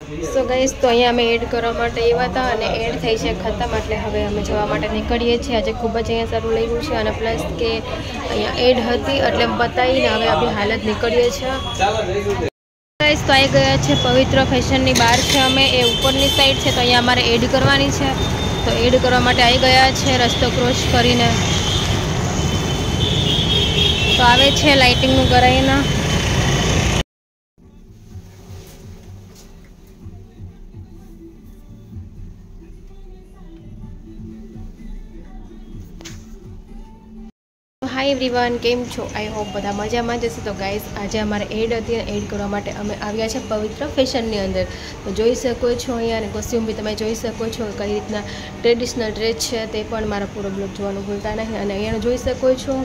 So guys तो अँ अमे add करवा माटे एवा था अने एड थई छे खत्म एटले हवे अमे जवा माटे निकळीए छीए। आज खूब ज अँ सारूं लाग्युं छे अने प्लस के अँ एड हती एटले बतावीने हवे आपणी हालत निकळीए छे। गाइस तो आई गया छे पवित्र फैशन नी बार छे अमे ए उपरनी साइड छे तो अँ अमारे एड करवानी छे तो एड करवा माटे आई गया छे रस्तो क्रॉस करीने। तो आवे छे लाइटिंग नु कराईने। हाय एवरीवन केम छो आई होप बधा मजा में जैसे। तो गाइस आज अमारे एड थी एड करवा माटे अमे आव्या छे पवित्र फैशन नी अंदर। तो जोई शको छो अहींया ने कॉस्ट्यूम भी तमे जोई शको छो कई रीतना ट्रेडिशनल ड्रेस छे ते पण मारा पूरो ब्लॉग जोवानुं भूलता नहीं। अने अहींया जोई शको छो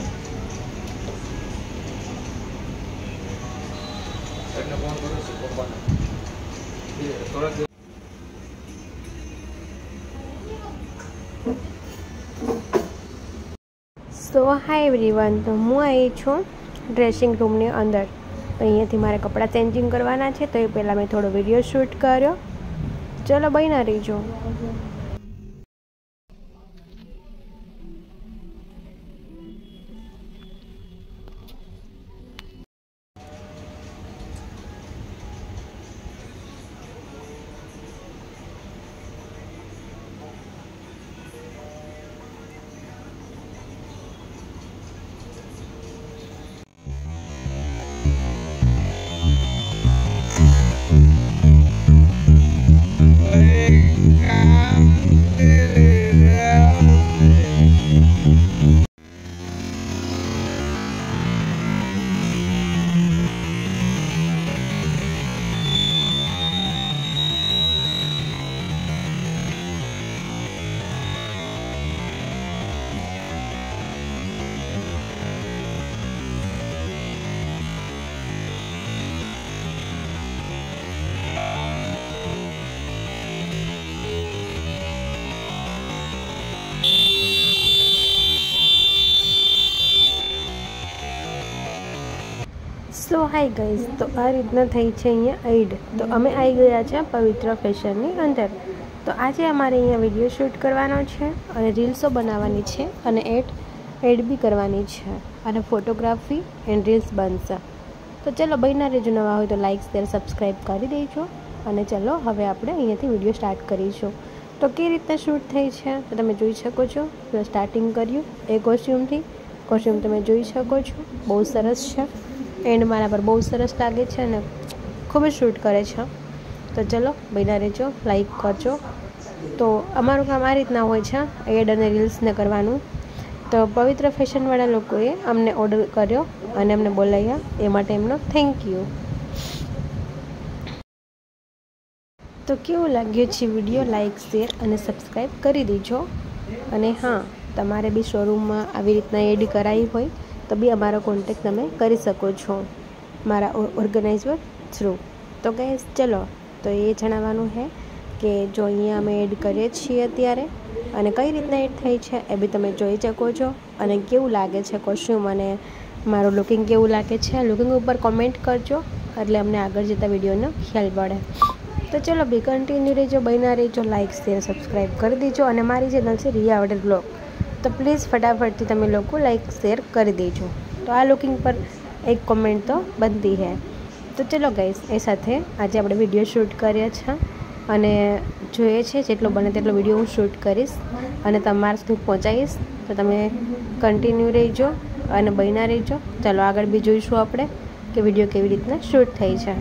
सो हाय एवरीवन तो हूँ आई छूँ ड्रेसिंग रूमनी अंदर। तो अहींयाथी मारे कपड़ा चेन्जिंग करवाना छे तो ए पहला मैं थोड़ो विडियो शूट कर्यो। चलो बन्या रहीजो। सो हाय गाइज तो आ रीतना थई छे अहींया एड। तो अमे आई गया छे पवित्र फैशन नी अंदर। तो आज अमारे अहींया विडियो शूट करवानो छे अने रील्सो बनाववानी छे अने एड भी करवानी छे अने फोटोग्राफी एंड रील्स बनशे। तो चलो बन्या रहेजो। नवा होय तो लाइक शेर सब्सक्राइब करी देजो। अने चलो हवे आपणे अहींयाथी विडियो स्टार्ट करीशुं। तो के रीतना शूट थई छे तो तमे जोई शको छो। तो स्टार्टिंग कर्युं ए कॉस्ट्यूम तमे जोई शको छो बहु सरस छे। एंड मारा पर बहुत सरस लागे छे ने खूब शूट करे छे। तो चलो बन्या रहेजो लाइक करजो। तो अमारुं काम आ रीतना होय छे एड अने रील्स ने करवानुं। तो पवित्र फैशन वाळा लोकोए अमने ऑर्डर कर्यो अने अमने बोलाव्या ए माटे एमनो थैंक यू। तो केवुं लाग्युं छे विडियो लाइक शेर अने सब्सक्राइब करी दीजो। अने हाँ तमारे बी शोरूम में आवी रीतना एड कराई होय तो बी अमारो कॉन्टेक्ट तमे करी शको छो मारा ऑर्गेनाइजर थ्रू। तो गाइस चलो तो ये जणाववानुं है कि जो अहींया अमे एड करीए छीए अत्यारे अने कई रीतना एड थई छे ए बी तमे जोई शको छो। अने केवुं लागे छे कॉस्ट्यूम अने मारो लुकिंग केवुं लागे छे लुकिंग उपर कॉमेंट करजो एटले अमने आगळ जता विडियोनो ख्याल पड़े। तो चलो बी कन्टिन्यू रहीजो बन्या रहीजो लाइक शेर सब्सक्राइब कर दीजो। अने मारी चेनल छे रिया वडेर ब्लॉग तो प्लीज़ फटाफट थी तमे लोग लाइक शेर कर दीजो। तो आ लुकिंग पर एक कॉमेंट तो बनती है। तो चलो गाइस ए साथे आज आपणे विडियो शूट कर्या छे अने जोईए छे जेटलो बने तेटलो विडियो हूँ शूट करीश अने तमारा सुधी पहोंचाडीश। तो तमे कन्टिन्यू रहीजो अने बन्या रहीजो। चलो आगळ बी जोईशुं आपणे कि विडियो केवी रीतना शूट थई छे।